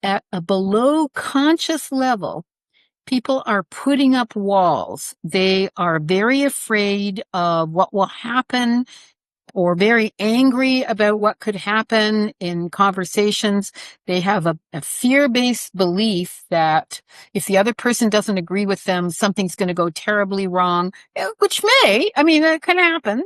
at a below conscious level, people are putting up walls. They are very afraid of what will happen or very angry about what could happen in conversations. They have a fear-based belief that if the other person doesn't agree with them, something's going to go terribly wrong, which it can happen.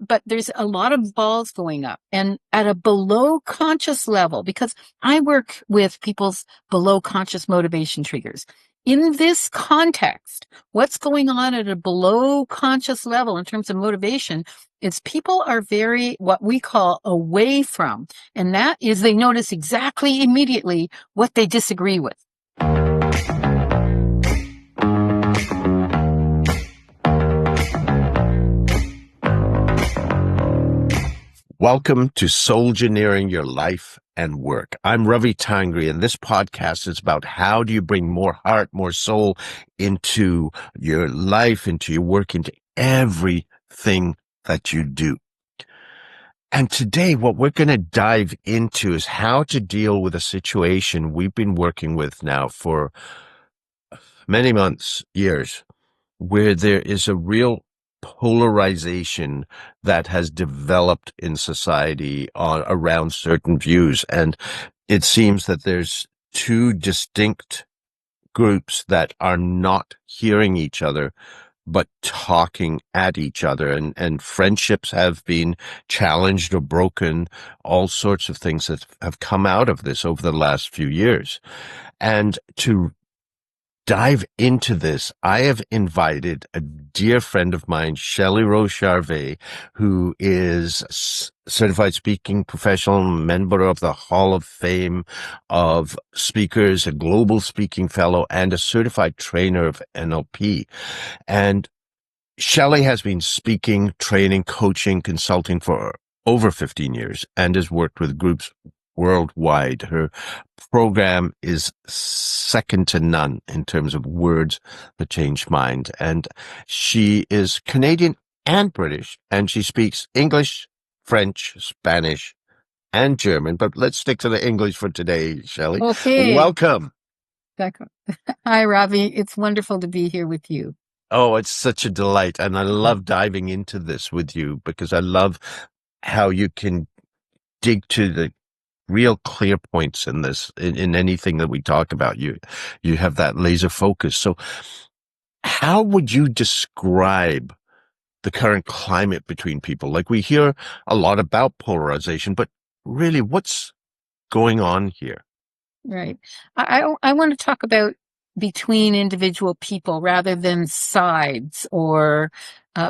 But there's a lot of balls going up. And at a below conscious level, because I work with people's below conscious motivation triggers. In this context, what's going on at a below conscious level in terms of motivation is people are very, what we call away from. And that is they notice exactly immediately what they disagree with. Welcome to Soulgeneering Your Life and Work. I'm Ravi Tangri, and this podcast is about how do you bring more heart, more soul into your life, into your work, into everything that you do. And today, what we're going to dive into is how to deal with a situation we've been working with now for many months, years, where there is a real polarization that has developed in society around certain views. And it seems that there's two distinct groups that are not hearing each other, but talking at each other. And friendships have been challenged or broken. All sorts of things that have come out of this over the last few years. And to dive into this, I have invited a dear friend of mine, Shelle Rose Charvet, who is a certified speaking professional, member of the Hall of Fame of Speakers, a global speaking fellow, and a certified trainer of NLP. And Shelley has been speaking, training, coaching, consulting for over 15 years and has worked with groups worldwide. Her program is second to none in terms of words that change mind. And she is Canadian and British, and she speaks English, French, Spanish, and German. But let's stick to the English for today, Shelley. Okay. Welcome. Hi, Ravi. It's wonderful to be here with you. Oh, it's such a delight. And I love diving into this with you because I love how you can dig to the real clear points in this, in anything that we talk about. You have that laser focus. So how would you describe the current climate between people? Like, we hear a lot about polarization, but really what's going on here? Right. I want to talk about between individual people rather than sides or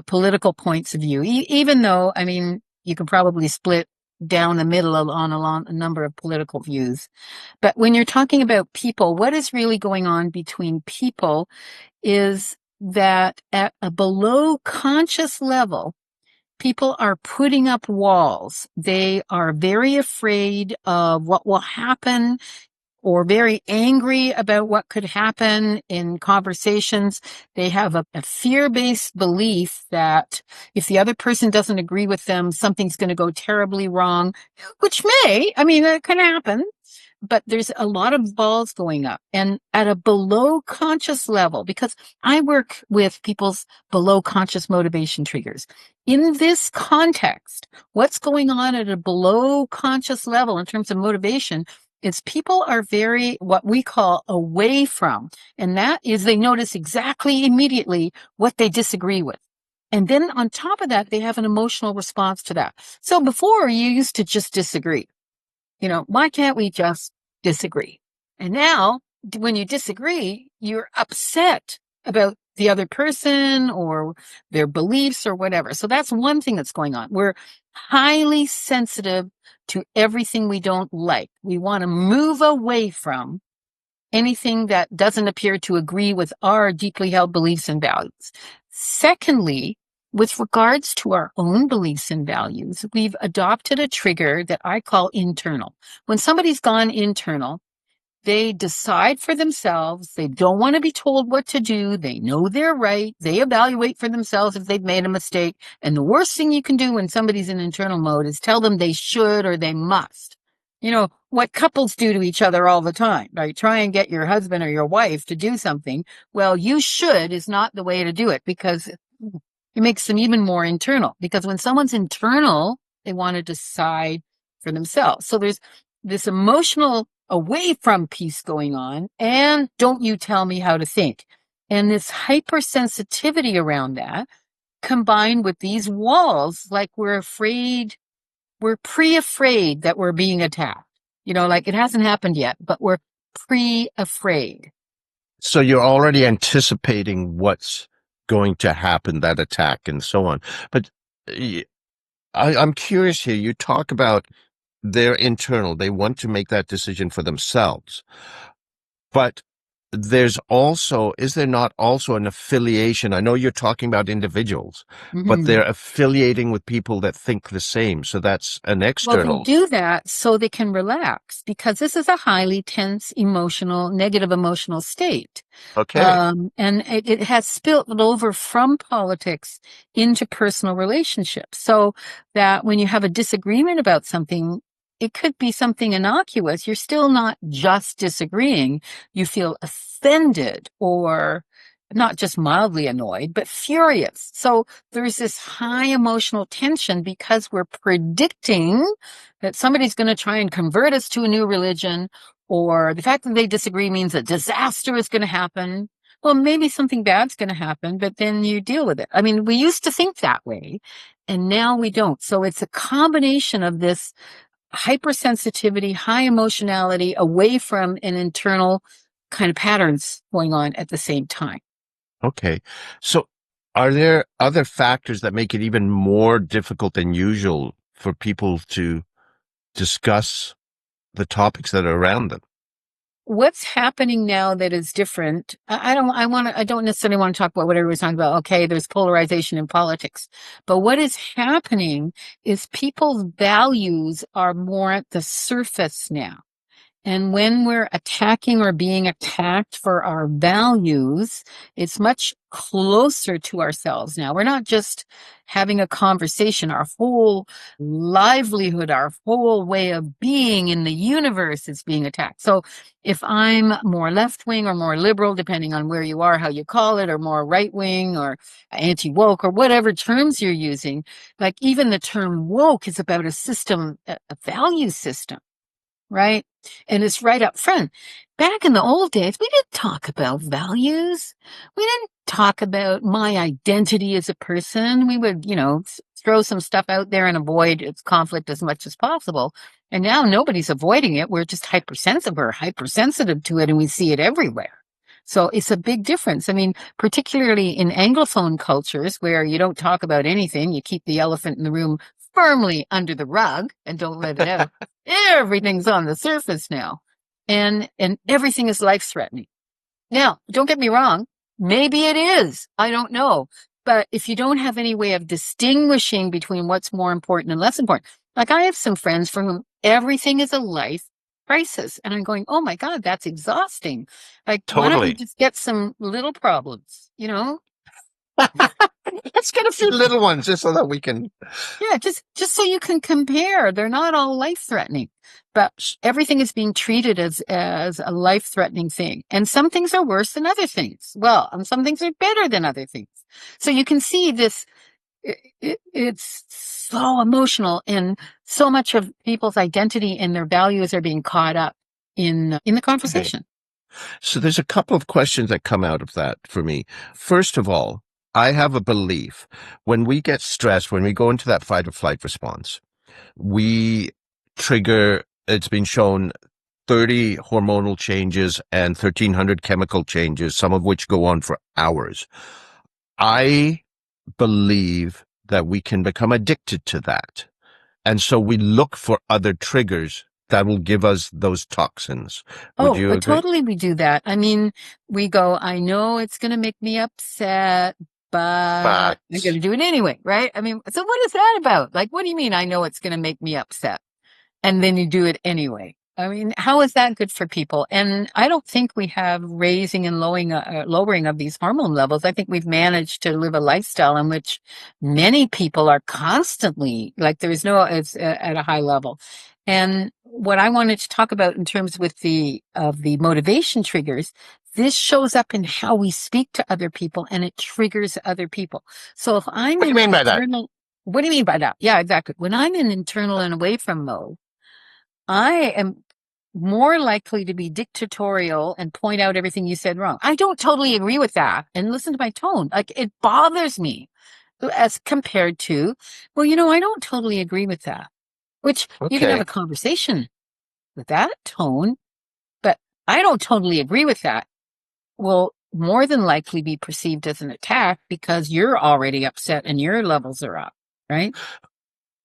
political points of view, even though, you can probably split down the middle on a number of political views. But when you're talking about people, what is really going on between people is that at a below conscious level, people are putting up walls. They are very afraid of what will happen or very angry about what could happen in conversations. They have a fear-based belief that if the other person doesn't agree with them, something's going to go terribly wrong, which it can happen. But there's a lot of balls going up. And at a below conscious level, because I work with people's below conscious motivation triggers. In this context, what's going on at a below conscious level in terms of motivation is people are very, what we call away from. And that is they notice exactly immediately what they disagree with. And then on top of that, they have an emotional response to that. So before you used to just disagree. Why can't we just disagree? And now when you disagree, you're upset about the other person or their beliefs or whatever. So that's one thing that's going on. We're highly sensitive to everything we don't like. We want to move away from anything that doesn't appear to agree with our deeply held beliefs and values. Secondly, with regards to our own beliefs and values, we've adopted a trigger that I call internal. When somebody's gone internal, they decide for themselves. They don't want to be told what to do. They know they're right. They evaluate for themselves if they've made a mistake. And the worst thing you can do when somebody's in internal mode is tell them they should or they must. what couples do to each other all the time, right? Try and get your husband or your wife to do something. Well, you should is not the way to do it because it makes them even more internal. Because when someone's internal, they want to decide for themselves. So there's this emotional away from piece going on, and don't you tell me how to think. And this hypersensitivity around that combined with these walls, like we're pre-afraid that we're being attacked. Like it hasn't happened yet, but we're pre-afraid. So you're already anticipating what's going to happen, that attack and so on. But y- I'm curious here. You talk about their internal, they want to make that decision for themselves. But is there not also an affiliation? I know you're talking about individuals, but Mhm. they're affiliating with people that think the same. So that's an Well, they external. do that so they can relax because this is a highly tense, negative emotional state. Okay. And it has spilled over from politics into personal relationships. So that when you have a disagreement about something, it could be something innocuous. You're still not just disagreeing. You feel offended or not just mildly annoyed, but furious. So there's this high emotional tension because we're predicting that somebody's going to try and convert us to a new religion, or the fact that they disagree means a disaster is going to happen. Well, maybe something bad's going to happen, but then you deal with it. I mean, we used to think that way, and now we don't. So it's a combination of this hypersensitivity, high emotionality away from an internal kind of patterns going on at the same time. Okay. So are there other factors that make it even more difficult than usual for people to discuss the topics that are around them? What's happening now that is different? I don't necessarily want to talk about what everyone's talking about. Okay, there's polarization in politics, but what is happening is people's values are more at the surface now. And when we're attacking or being attacked for our values, it's much closer to ourselves now. We're not just having a conversation. Our whole livelihood, our whole way of being in the universe is being attacked. So if I'm more left wing or more liberal, depending on where you are, how you call it, or more right wing or anti woke or whatever terms you're using, like even the term woke is about a system, a value system, right? And it's right up front. Back in the old days, we didn't talk about values. We didn't talk about my identity as a person. We would, throw some stuff out there and avoid its conflict as much as possible. And now nobody's avoiding it. We're just hypersensitive or hypersensitive to it, and we see it everywhere. So it's a big difference. I mean, particularly in Anglophone cultures where you don't talk about anything, you keep the elephant in the room firmly under the rug and don't let it out. Everything's on the surface now. And everything is life threatening. Now, don't get me wrong. Maybe it is. I don't know. But if you don't have any way of distinguishing between what's more important and less important, like I have some friends for whom everything is a life crisis. And I'm going, oh my God, that's exhausting. Like, why don't we Totally. just get some little problems, Let's get a few little ones just so that we can. Yeah, just so you can compare. They're not all life-threatening, but everything is being treated as a life-threatening thing. And some things are worse than other things. Well, and some things are better than other things. So you can see this. It's so emotional, and so much of people's identity and their values are being caught up in the Okay. conversation. So there's a couple of questions that come out of that for me. First of all, I have a belief when we get stressed, when we go into that fight or flight response, we trigger, it's been shown 30 hormonal changes and 1,300 chemical changes, some of which go on for hours. I believe that we can become addicted to that. And so we look for other triggers that will give us those toxins. Would Oh, you agree? totally we do that. I mean, we go, I know it's going to make me upset, but But I'm going to do it anyway, right? I mean, so what is that about? Like, what do you mean I know it's going to make me upset? And then you do it anyway. I mean, how is that good for people? And I don't think we have raising and lowering of these hormone levels. I think we've managed to live a lifestyle in which many people are constantly like there's no, it's at a high level. And what I wanted to talk about in terms with the motivation triggers, this shows up in how we speak to other people and it triggers other people. So if I'm What do you in mean by that? internal, what do you mean by that? Yeah, exactly. When I'm in internal and away from mode, I am more likely to be dictatorial and point out everything you said wrong. I don't totally agree with that. And listen to my tone. Like it bothers me as compared to, well, I don't totally agree with that, which you can have a Okay. conversation with that tone, but I don't totally agree with that will more than likely be perceived as an attack because you're already upset and your levels are up, right?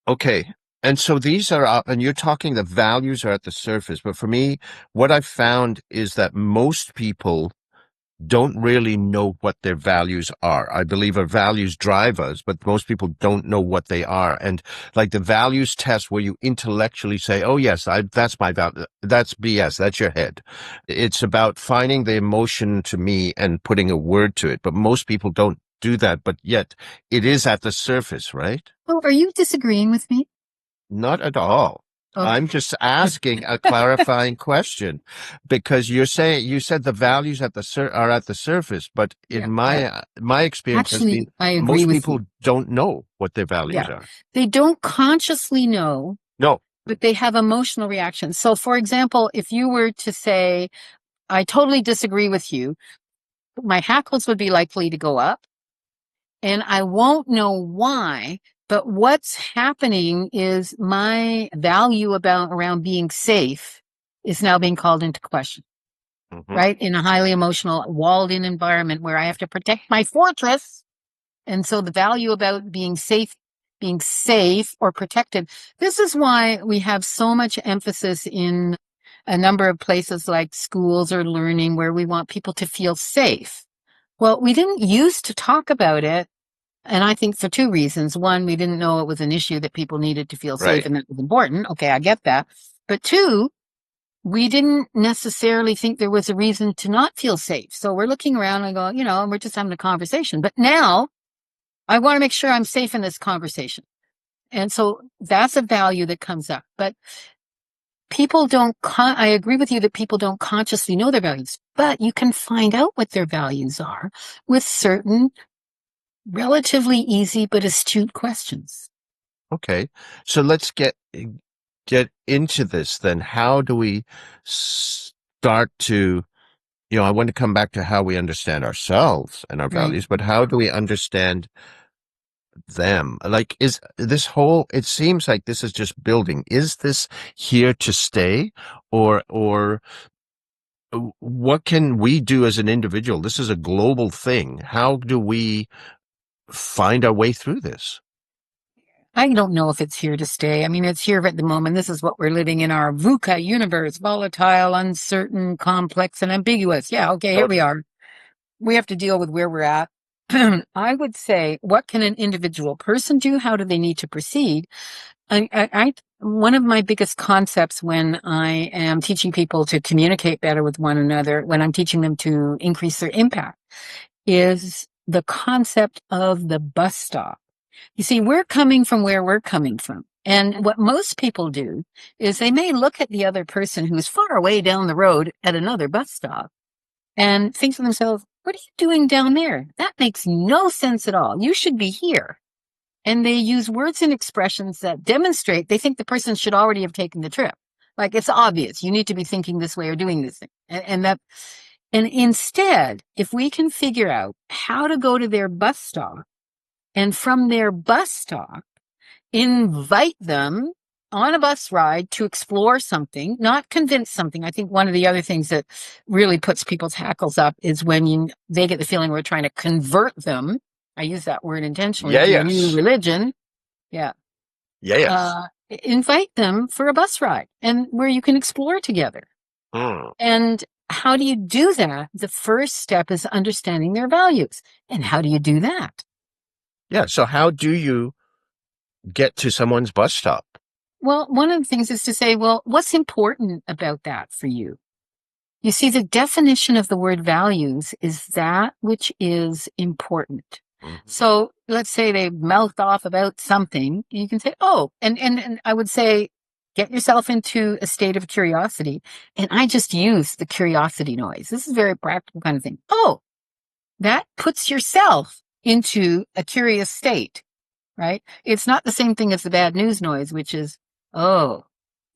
Okay. And so these are up, and you're talking the values are at the surface. But for me, what I've found is that most people don't really know what their values are. I believe our values drive us, but most people don't know what they are. And like the values test where you intellectually say, oh, yes, that's my value. That's BS. That's your head. It's about finding the emotion to me and putting a word to it. But most people don't do that. But yet it is at the surface, right? Oh, are you disagreeing with me? Not at all. I'm Okay. just asking a clarifying question because you said the values are at the surface, but in Yeah. my experience has been Actually, I agree most with people you. don't know what their values Yeah. are. They don't consciously know, No. but they have emotional reactions. So, for example, if you were to say, I totally disagree with you, my hackles would be likely to go up and I won't know why. But what's happening is my value about around being safe is now being called into question, Hmm. right? In a highly emotional, walled in environment where I have to protect my fortress. And so the value about being safe or protected, this is why we have so much emphasis in a number of places like schools or learning where we want people to feel safe. Well, we didn't used to talk about it. And I think for two reasons. One, we didn't know it was an issue that people needed to feel safe Right. and that was important. Okay, I get that. But two, we didn't necessarily think there was a reason to not feel safe. So we're looking around and go, and we're just having a conversation. But now I want to make sure I'm safe in this conversation. And so that's a value that comes up. But people don't, I agree with you that people don't consciously know their values, but you can find out what their values are with certain relatively easy but astute questions. Okay. So let's get into this then. How do we start to, I want to come back to how we understand ourselves and our Right. values, but how do we understand them? Like, is this whole, it seems like this is just building. Is this here to stay or what can we do as an individual? This is a global thing. How do we find our way through this? I don't know if it's here to stay. I mean, it's here at the moment. This is what we're living in our VUCA universe, volatile, uncertain, complex, and ambiguous. Yeah, okay, here we Totally. are. We have to deal with where we're at. I would say, what can an individual person do? How do they need to proceed? One of my biggest concepts when I am teaching people to communicate better with one another, when I'm teaching them to increase their impact, is the concept of the bus stop. You see, we're coming from where we're coming from. And what most people do is they may look at the other person who's far away down the road at another bus stop and think to themselves, what are you doing down there? That makes no sense at all. You should be here. And they use words and expressions that demonstrate they think the person should already have taken the trip. Like it's obvious. You need to be thinking this way or doing this thing. And instead, if we can figure out how to go to their bus stop and from their bus stop, invite them on a bus ride to explore something, not convince something. I think one of the other things that really puts people's hackles up is when they get the feeling we're trying to convert them. I use that word intentionally Yeah, to a new yes. religion. Yeah. Yeah, yes. Invite them for a bus ride and where you can explore together. Mm. And how do you do that? The first step is understanding their values. And how do you do that? Yeah. So how do you get to someone's bus stop? Well, one of the things is to say, well, what's important about that for you? You see, the definition of the word values is that which is important. Mhm. So let's say they mouthed off about something. You can say, oh, and I would say get yourself into a state of curiosity. And I just use the curiosity noise. This is a very practical kind of thing. Oh, that puts yourself into a curious state, right? It's not the same thing as the bad news noise, which is, oh,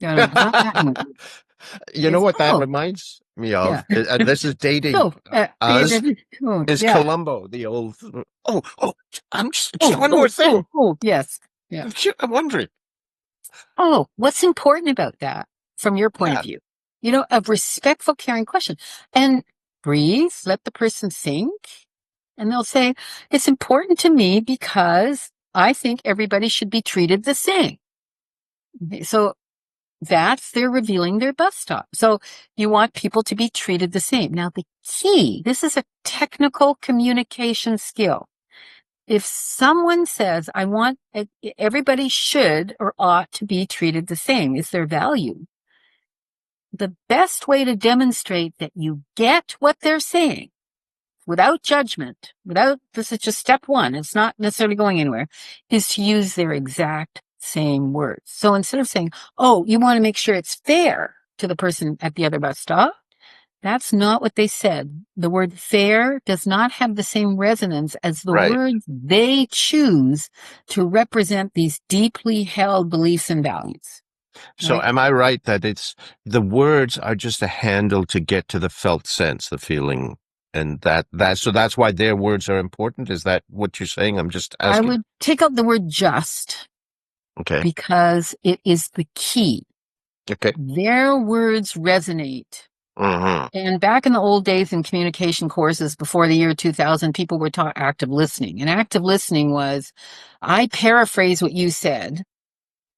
it's not that noise. You know It's, what that oh, reminds me yeah. of? And this is dating Oh, us. oh, Is yeah. Columbo, the old, oh, I'm just Oh, one more oh, thing. oh, oh, yes. Yeah. I'm wondering. Oh, what's important about that from your point of Yeah, view? A respectful, caring question. And breathe, let the person think. And they'll say, it's important to me because I think everybody should be treated the same. Okay, so they're revealing their bus stop. So you want people to be treated the same. Now, the key, this is a technical communication skill. If someone says, I want everybody should or ought to be treated the same, is their value. The best way to demonstrate that you get what they're saying without judgment, this is just step one, it's not necessarily going anywhere, is to use their exact same words. So instead of saying, oh, you want to make sure it's fair to the person at the other bus stop, that's not what they said. The word fair does not have the same resonance as the right. words they choose to represent these deeply held beliefs and values, So right? am I right that it's the words are just a handle to get to the felt sense, the feeling, and so that's why their words are important? Is that what you're saying? I'm just I asking. would take out the word just Okay. because it is the key. Okay. Their words resonate. Mm-hmm. And back in the old days in communication courses before the year 2000, people were taught active listening. And active listening was, I paraphrase what you said,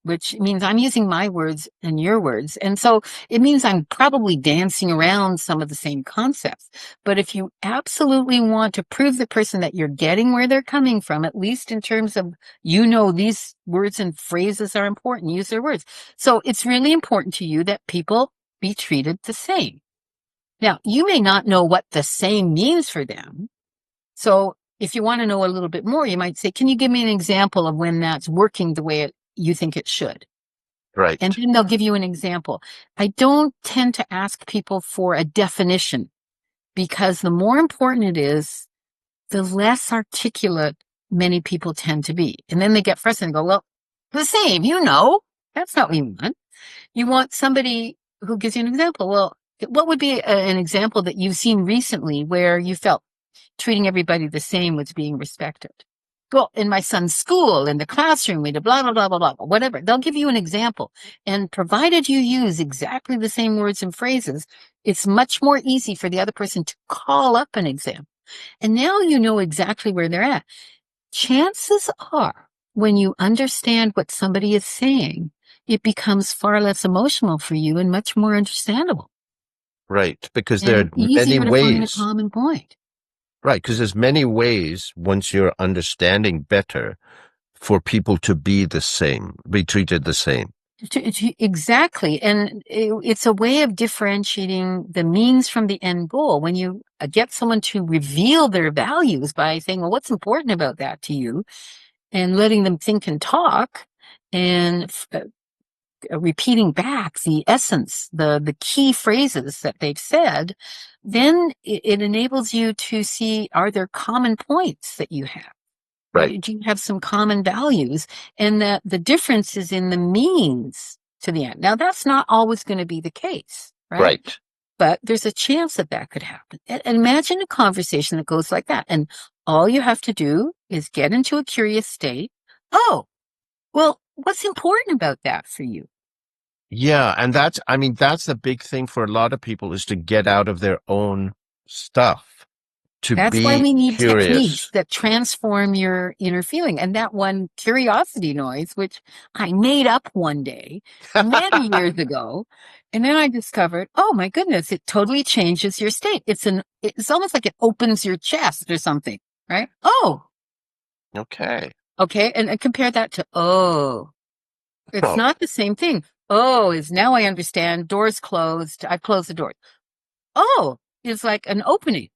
which means I'm using my words and your words. And so it means I'm probably dancing around some of the same concepts. But if you absolutely want to prove the person that you're getting where they're coming from, at least in terms of, these words and phrases are important, use their words. So it's really important to you that people be treated the same. Now, you may not know what the same means for them. So if you want to know a little bit more, you might say, can you give me an example of when that's working the way you think it should? And Right. then they'll give you an example. I don't tend to ask people for a definition because the more important it is, the less articulate many people tend to be. And then they get frustrated and go, well, the same, that's not what you want. You want somebody who gives you an example. Well, what would be an example that you've seen recently where you felt treating everybody the same was being respected? Well, in my son's school, in the classroom, we did blah, blah, blah, blah, blah, whatever. They'll give you an example. And provided you use exactly the same words and phrases, it's much more easy for the other person to call up an example. And now you know exactly where they're at. Chances are, when you understand what somebody is saying, it becomes far less emotional for you and much more understandable Right. Because there are and many easier to find a ways. common point. Right. Because there's many ways once you're understanding better for people to be the same, be treated the same. Exactly. And it's a way of differentiating the means from the end goal. When you get someone to reveal their values by saying, well, what's important about that to you? And letting them think and talk and repeating back the essence, the key phrases that they've said, then it enables you to see, are there common points that you have? Right. Do you have some common values? And that the difference is in the means to the end. Now, that's not always going to be the case, right? Right. But there's a chance that that could happen. And imagine a conversation that goes like that. And all you have to do is get into a curious state. Oh, well, what's important about that for you? Yeah. And that's the big thing for a lot of people is to get out of their own stuff, to That's why be we need techniques curious. that transform your inner feeling. And that one curiosity noise, which I made up one day many years ago. And then I discovered, oh my goodness, it totally changes your state. It's almost like it opens your chest or something, right? Oh, Okay. okay. And compare that to, oh, it's Oh, not the same thing. Oh, is now I understand doors closed. I've closed the door. Oh, is like an opening.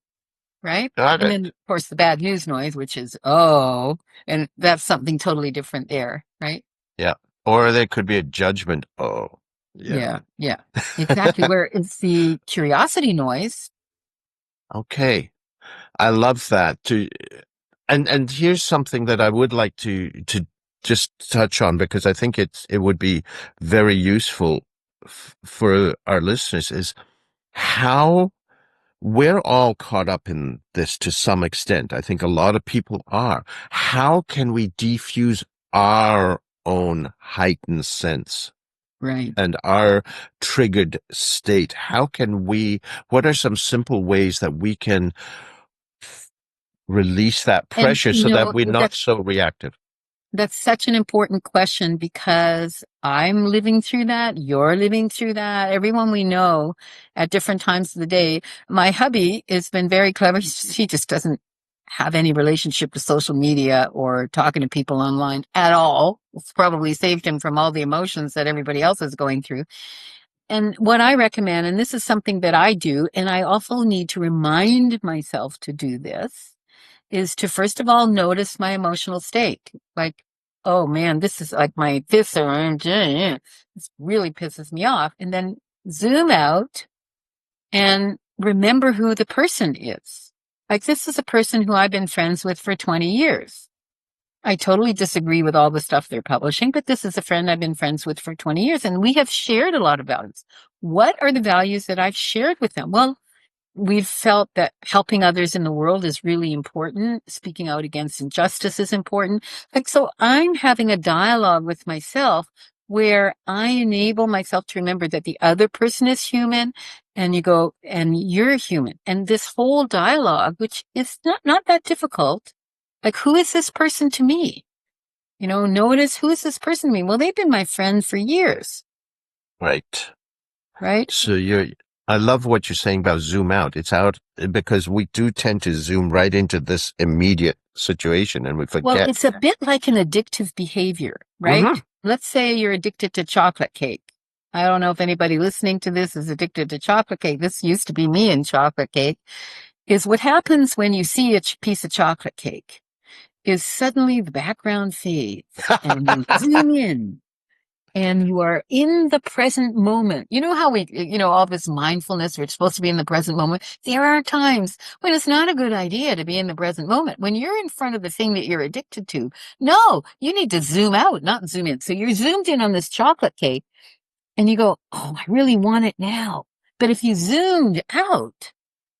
Right? got And then, it. of course, the bad news noise, which is, oh, and that's something totally different there, right? Yeah. Or there could be a judgment. Oh, Yeah, yeah, exactly. Where it's the curiosity noise, okay. I love that. And here's something that I would like to just touch on because I think it would be very useful for our listeners is how we're all caught up in this to some extent. I think a lot of people are. How can we defuse our own heightened sense right? and our triggered state? What are some simple ways that we can release that And pressure so that we're not that's so reactive? that's such an important question because I'm living through that, you're living through that, everyone we know at different times of the day. My hubby has been very clever. He just doesn't have any relationship to social media or talking to people online at all. It's probably saved him from all the emotions that everybody else is going through. And what I recommend, and this is something that I do, and I also need to remind myself to do this, is to first of all notice my emotional state. Like, oh man, this is like my this or this really pisses me off. And then zoom out and remember who the person is. Like this is a person who I've been friends with for 20 years. I totally disagree with all the stuff they're publishing, but this is a friend I've been friends with for 20 years, and we have shared a lot of values. What are the values that I've shared with them? Well, we've felt that helping others in the world is really important. Speaking out against injustice is important. Like, so I'm having a dialogue with myself where I enable myself to remember that the other person is human and you go, and you're human. And this whole dialogue, which is not that difficult. Like, who is this person to me? Notice who is this person to me? Well, they've been my friend for years, Right. right? So I love what you're saying about zoom out. It's out because we do tend to zoom right into this immediate situation and we Well, forget. it's a bit like an addictive behavior, right? Hmm. Let's say you're addicted to chocolate cake. I don't know if anybody listening to this is addicted to chocolate cake. This used to be me in chocolate cake. Is what happens when you see a piece of chocolate cake is suddenly the background fades and you zoom in and you are in the present moment. You know how all this mindfulness, we're supposed to be in the present moment. There are times when it's not a good idea to be in the present moment. When you're in front of the thing that you're addicted to, no, you need to zoom out, not zoom in. So you're zoomed in on this chocolate cake and you go, oh, I really want it now. But if you zoomed out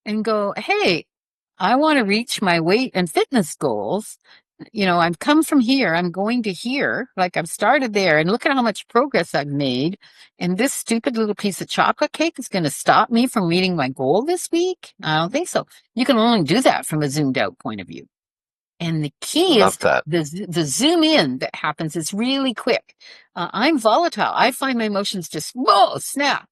and go, hey, I want to reach my weight and fitness goals. I've come from here. I'm going to here. Like I've started there and look at how much progress I've made. And this stupid little piece of chocolate cake is going to stop me from meeting my goal this week. I don't think so. You can only do that from a zoomed out point of view. And the key is Love that. the zoom in that happens is really quick. I'm volatile. I find my emotions just, whoa, snap.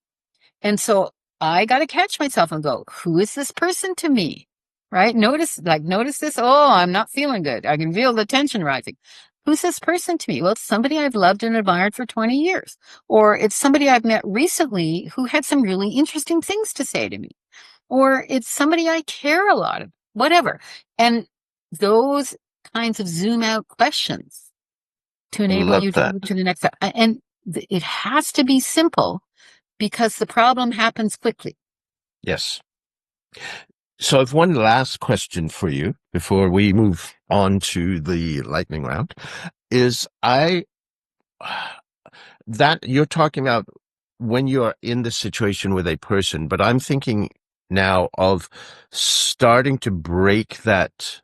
And so I got to catch myself and go, who is this person to me? Right? Notice this. Oh, I'm not feeling good. I can feel the tension rising. Who's this person to me? Well, it's somebody I've loved and admired for 20 years. Or it's somebody I've met recently who had some really interesting things to say to me. Or it's somebody I care a lot of, whatever. And those kinds of zoom out questions to I enable love you to that. move to the next step. And it has to be simple because the problem happens quickly. Yes. So I've one last question for you before we move on to the lightning round is that you're talking about when you're in the situation with a person, but I'm thinking now of starting to break that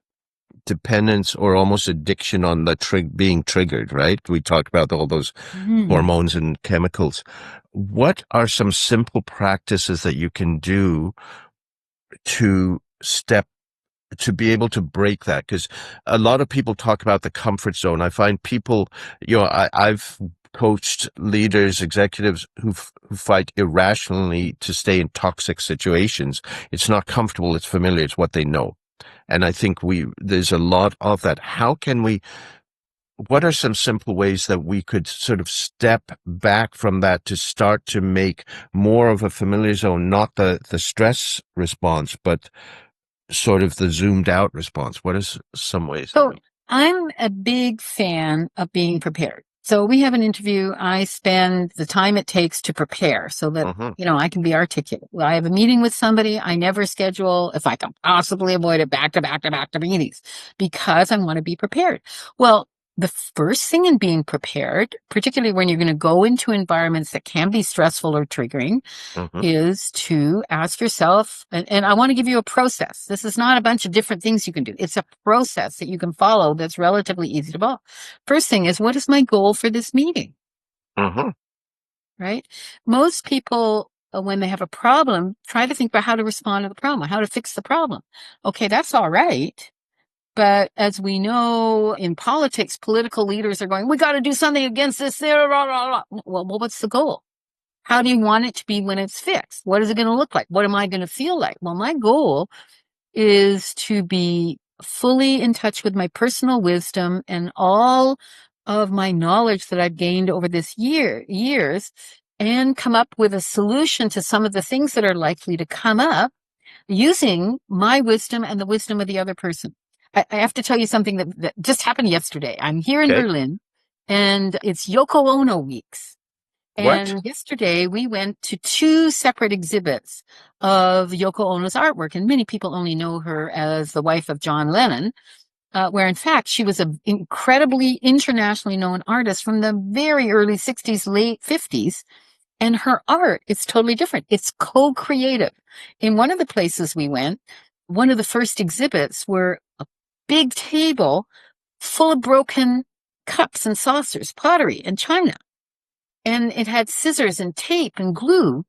dependence or almost addiction on the being triggered, right? We talked about all those Mm. hormones and chemicals. What are some simple practices that you can do to step to be able to break that? Because a lot of people talk about the comfort zone. I find people, I've coached leaders, executives who fight irrationally to stay in toxic situations. It's not comfortable. It's familiar. It's what they know. And I think there's a lot of that. What are some simple ways that we could sort of step back from that to start to make more of a familiar zone, not the stress response, but sort of the zoomed out response? What is some ways that So we? I'm a big fan of being prepared. So we have an interview. I spend the time it takes to prepare so that, Mm-hmm. I can be articulate. Well, I have a meeting with somebody. I never schedule, if I can possibly avoid it, back to back to back to meetings because I want to be prepared. Well, the first thing in being prepared, particularly when you're going to go into environments that can be stressful or triggering, Mm-hmm. is to ask yourself, and I want to give you a process. This is not a bunch of different things you can do. It's a process that you can follow that's relatively easy to follow. First thing is, what is my goal for this meeting? Mm-hmm. Right? Most people, when they have a problem, try to think about how to respond to the problem, how to fix the problem. Okay, that's all right. But as we know in politics, political leaders are going, we got to do something against this. There, blah, blah, blah. Well, what's the goal? How do you want it to be when it's fixed? What is it going to look like? What am I going to feel like? Well, my goal is to be fully in touch with my personal wisdom and all of my knowledge that I've gained over this years and come up with a solution to some of the things that are likely to come up using my wisdom and the wisdom of the other person. I have to tell you something that just happened yesterday. I'm here in Okay. Berlin and it's Yoko Ono weeks. What? And yesterday we went to two separate exhibits of Yoko Ono's artwork. And many people only know her as the wife of John Lennon, where in fact she was an incredibly internationally known artist from the very early 60s, late 50s. And her art is totally different. It's co-creative. In one of the places we went, one of the first exhibits were a big table full of broken cups and saucers, pottery and china. And it had scissors and tape and glue.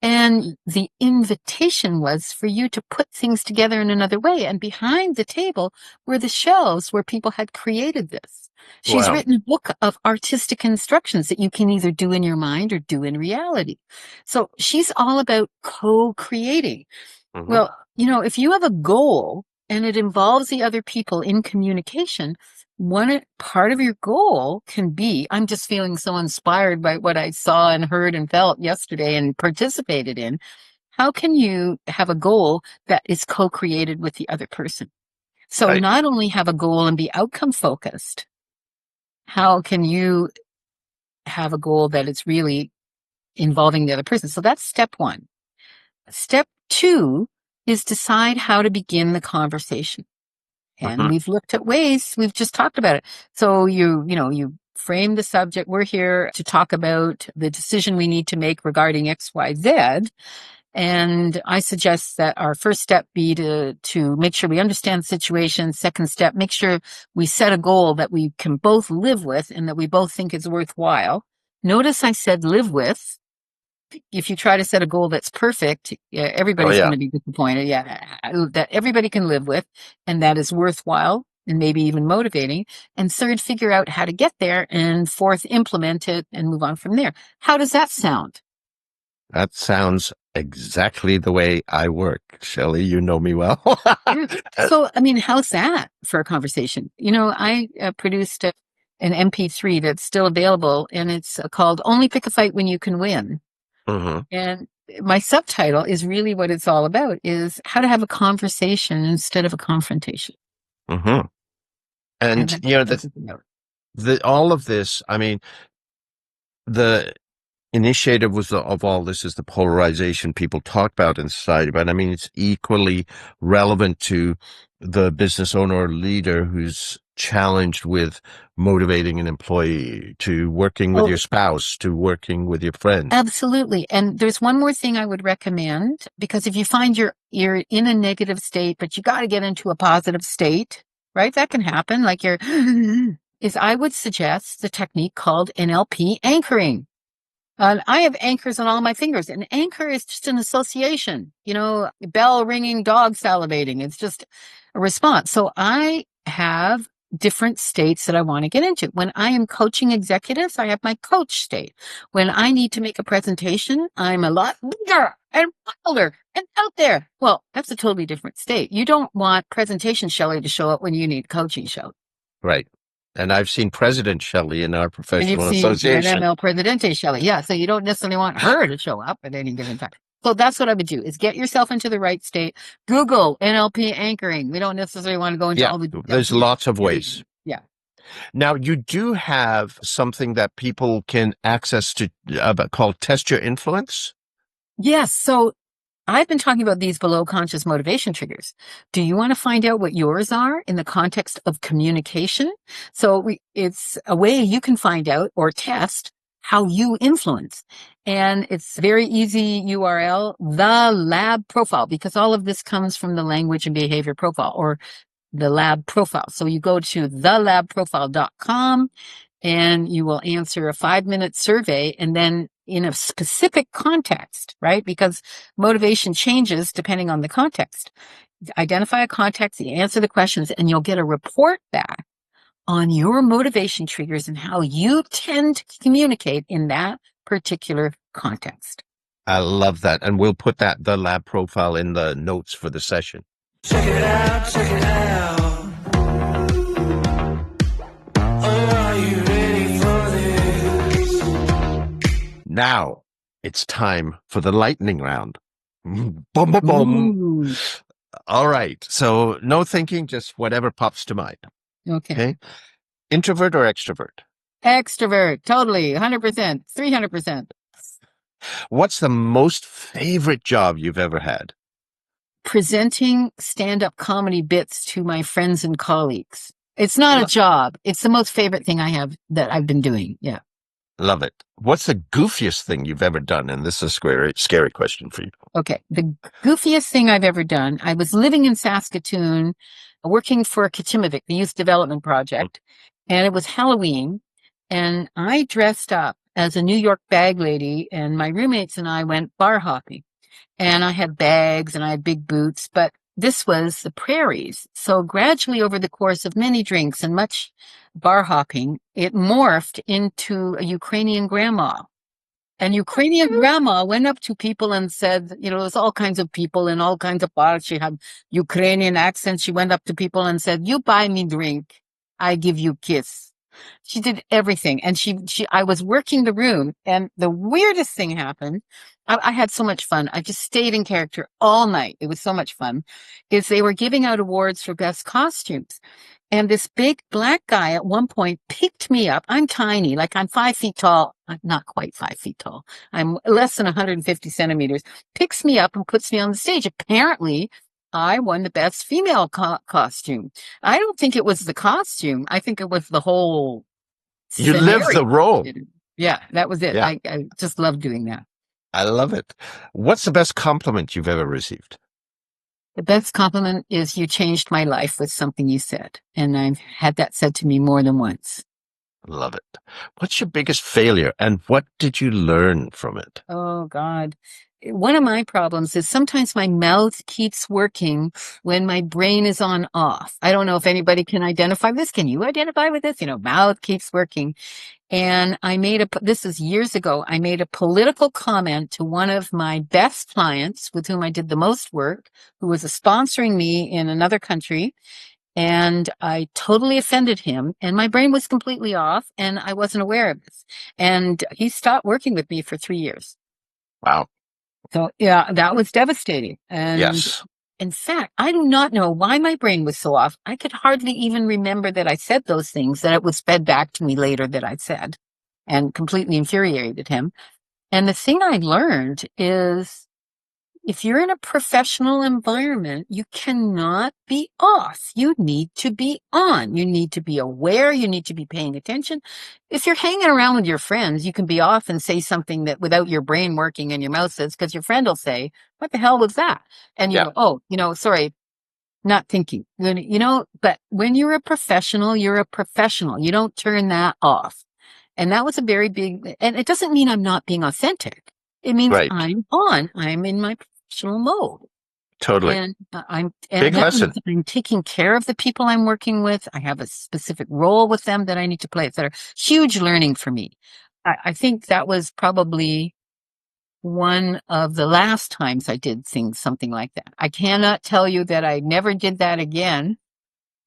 And the invitation was for you to put things together in another way. And behind the table were the shelves where people had created this. She's Wow. written a book of artistic instructions that you can either do in your mind or do in reality. So she's all about co-creating. Mm-hmm. Well, if you have a goal and it involves the other people in communication, one part of your goal can be, I'm just feeling so inspired by what I saw and heard and felt yesterday and participated in. How can you have a goal that is co-created with the other person? So Right. not only have a goal and be outcome focused, how can you have a goal that is really involving the other person? So that's step one. Step two is decide how to begin the conversation. And Mm-hmm. we've looked at ways, we've just talked about it. So you frame the subject. We're here to talk about the decision we need to make regarding XYZ. And I suggest that our first step be to make sure we understand the situation. Second step, make sure we set a goal that we can both live with and that we both think is worthwhile. Notice I said live with. If you try to set a goal that's perfect, Oh, everybody's going yeah. to be disappointed. Yeah, that everybody can live with and that is worthwhile and maybe even motivating. And third, figure out how to get there. And fourth, implement it and move on from there. How does that sound? That sounds exactly the way I work. Shelley, you know me well. Yeah. So, I mean, how's that for a conversation? I produced an MP3 that's still available and it's called Only Pick a Fight When You Can Win. Mm-hmm. And my subtitle is really what it's all about is how to have a conversation instead of a confrontation. Mm-hmm. And And that's you know what it's about. the all of this. I mean, the initiative of all this is the polarization people talk about in society, but I mean, it's equally relevant to the business owner or leader who's challenged with motivating an employee, to working with Oh, your spouse, to working with your friends. absolutely. And there's one more thing I would recommend because if you find you're in a negative state, but you got to get into a positive state, right? That can happen. Like is I would suggest the technique called NLP anchoring. I have anchors on all my fingers. An anchor is just an association, bell ringing, dog salivating. It's just a response. So I have different states that I want to get into. When I am coaching executives, I have my coach state. When I need to make a presentation, I'm a lot bigger and wilder and out there. Well, that's a totally different state. You don't want presentation Shelley to show up when you need coaching Shelley. Right. And I've seen President Shelley in our And you've professional seen association. NML Presidente Shelley. Yeah. So you don't necessarily want her to show up at any given time. So that's what I would do is get yourself into the right state. Google NLP anchoring. We don't necessarily want to go into Yeah, all the details there's here. lots of ways. Yeah. Now, you do have something that people can access to called Test Your Influence. Yes. So I've been talking about these below conscious motivation triggers. Do you want to find out what yours are in the context of communication? It's a way you can find out or test how you influence. And it's very easy URL, the lab profile, because all of this comes from the language and behavior profile or the lab profile. So you go to thelabprofile.com and you will answer a 5-minute survey, and then in a specific context, right? Because motivation changes depending on the context. Identify a context, you answer the questions, and you'll get a report back on your motivation triggers and how you tend to communicate in that particular context. I love that. And we'll put the lab profile in the notes for the session. Check it out, check it out. Oh, are you ready for this? Now it's time for the lightning round. Boom, boom, boom. Ooh. All right. So no thinking, just whatever pops to mind. Okay. Introvert or extrovert? Extrovert, totally, 100%, 300%. What's the most favorite job you've ever had? Presenting stand-up comedy bits to my friends and colleagues. It's not a job. It's the most favorite thing I have that I've been doing. Yeah. Love it. What's the goofiest thing you've ever done? And this is a scary question for you. Okay. The goofiest thing I've ever done, I was living in Saskatoon, working for Kichimavik, the youth development project, and it was Halloween, and I dressed up as a New York bag lady, and my roommates and I went bar hopping. And I had bags and I had big boots, but this was the prairies. So gradually over the course of many drinks and much bar hopping, it morphed into a Ukrainian grandma. And Ukrainian grandma went up to people and said, there's all kinds of people in all kinds of bars. She had Ukrainian accents. She went up to people and said, you buy me drink, I give you kiss. She did everything. And I was working the room, and the weirdest thing happened. I had so much fun. I just stayed in character all night. It was so much fun. Is they were giving out awards for best costumes. And this big black guy at one point picked me up. I'm tiny, like I'm 5 feet tall. I'm not quite 5 feet tall. I'm less than 150 centimeters. Picks me up and puts me on the stage. Apparently, I won the best female costume. I don't think it was the costume. I think it was the whole You lived the role. Yeah, that was it. Yeah. I just love doing that. I love it. What's the best compliment you've ever received? The best compliment is you changed my life with something you said. And I've had that said to me more than once. Love it. What's your biggest failure and what did you learn from it? Oh, God. One of my problems is sometimes my mouth keeps working when my brain is on off. I don't know if anybody can identify this. Can you identify with this? Mouth keeps working. And this is years ago, I made a political comment to one of my best clients with whom I did the most work, who was sponsoring me in another country. And I totally offended him, and my brain was completely off, and I wasn't aware of this. And he stopped working with me for 3 years. Wow. So, yeah, that was devastating. And yes. In fact, I do not know why my brain was so off. I could hardly even remember that I said those things, that it was fed back to me later that I said, and completely infuriated him. And the thing I learned is if you're in a professional environment, you cannot be off. You need to be on. You need to be aware. You need to be paying attention. If you're hanging around with your friends, you can be off and say something that without your brain working and your mouth says, because your friend will say, what the hell was that? And you go, oh, sorry, not thinking. But when you're a professional, you're a professional. You don't turn that off. And that was a very big, and it doesn't mean I'm not being authentic. It means I'm on. I'm in my professional mode. Totally. And big lesson. I'm taking care of the people I'm working with. I have a specific role with them that I need to play, etc. Huge learning for me. I think that was probably one of the last times I did something like that. I cannot tell you that I never did that again.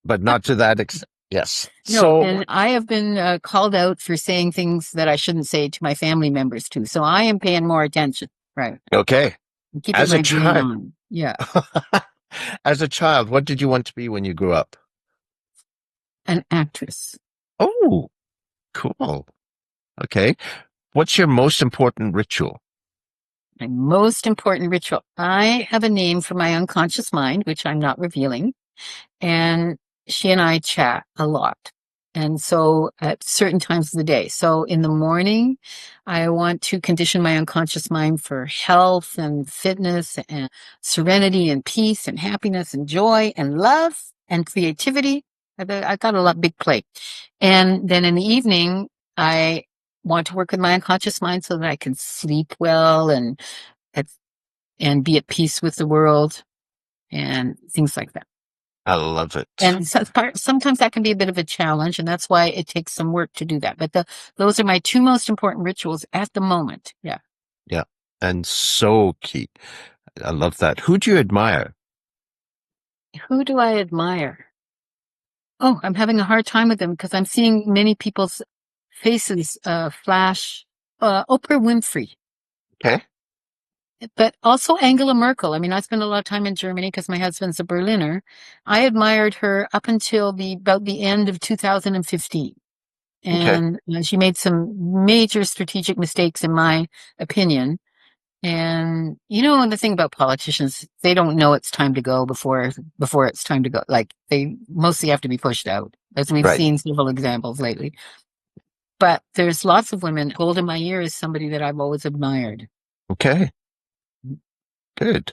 But not to that extent. Yes. No, and I have been called out for saying things that I shouldn't say to my family members too. So I am paying more attention. Right. Okay. As a child. Yeah. As a child, what did you want to be when you grew up? An actress. Oh, cool. Okay. What's your most important ritual? My most important ritual. I have a name for my unconscious mind, which I'm not revealing. And she and I chat a lot. And so at certain times of the day. So in the morning, I want to condition my unconscious mind for health and fitness and serenity and peace and happiness and joy and love and creativity. I've got a lot big plate. And then in the evening, I want to work with my unconscious mind so that I can sleep well and, and be at peace with the world and things like that. I love it. And sometimes that can be a bit of a challenge, and that's why it takes some work to do that. But those are my two most important rituals at the moment. Yeah. Yeah. And so key. I love that. Who do you admire? Who do I admire? Oh, I'm having a hard time with them because I'm seeing many people's faces flash. Oprah Winfrey, Okay. but also Angela Merkel. I mean, I spent a lot of time in Germany because my husband's a Berliner. I admired her up until about the end of 2015. Okay. And she made some major strategic mistakes, in my opinion. And the thing about politicians, they don't know it's time to go before it's time to go. Like they mostly have to be pushed out, as we've Right. seen several examples lately. But there's lots of women. Gold in my ear is somebody that I've always admired. Okay. Good.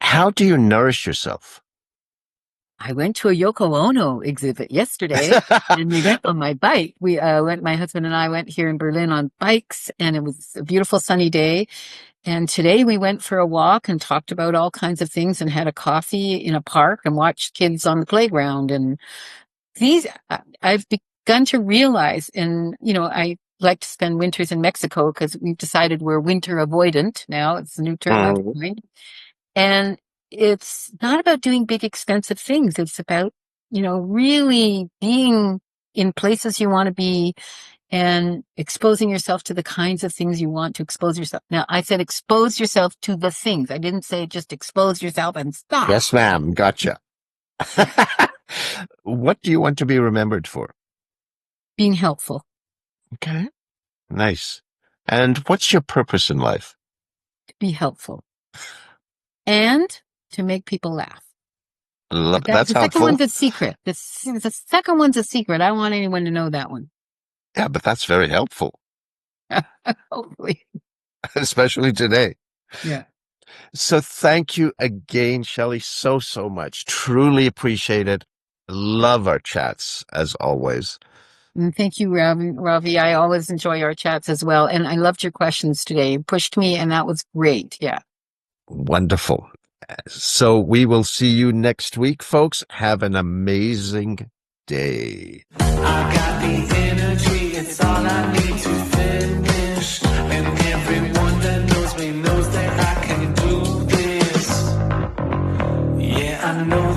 How do you nourish yourself? I went to a Yoko Ono exhibit yesterday, and we went on my bike. My husband and I went here in Berlin on bikes, and it was a beautiful sunny day. And today we went for a walk and talked about all kinds of things and had a coffee in a park and watched kids on the playground. And I've begun to realize, and, I like to spend winters in Mexico because we've decided we're winter avoidant now. It's a new term I've Mm. coined. And it's not about doing big, expensive things. It's about, really being in places you want to be and exposing yourself to the kinds of things you want to expose yourself. Now, I said expose yourself to the things. I didn't say just expose yourself and stop. Yes, ma'am. Gotcha. What do you want to be remembered for? Being helpful, Okay. Nice. And what's your purpose in life? to be helpful, and to make people laugh. But That's the second helpful. one's a secret. The second one's a secret. I don't want anyone to know that one. Yeah, but that's very helpful, Hopefully. especially today. Yeah. So thank you again, Shelley, so, so much. Truly appreciate it. Love our chats as always. And thank you, Ravi. I always enjoy our chats as well. And I loved your questions today. You pushed me, and that was great. Yeah. Wonderful. So we will see you next week, folks. Have an amazing day. I got the energy, it's all I need to finish. And everyone that knows me knows that I can do this. Yeah, I know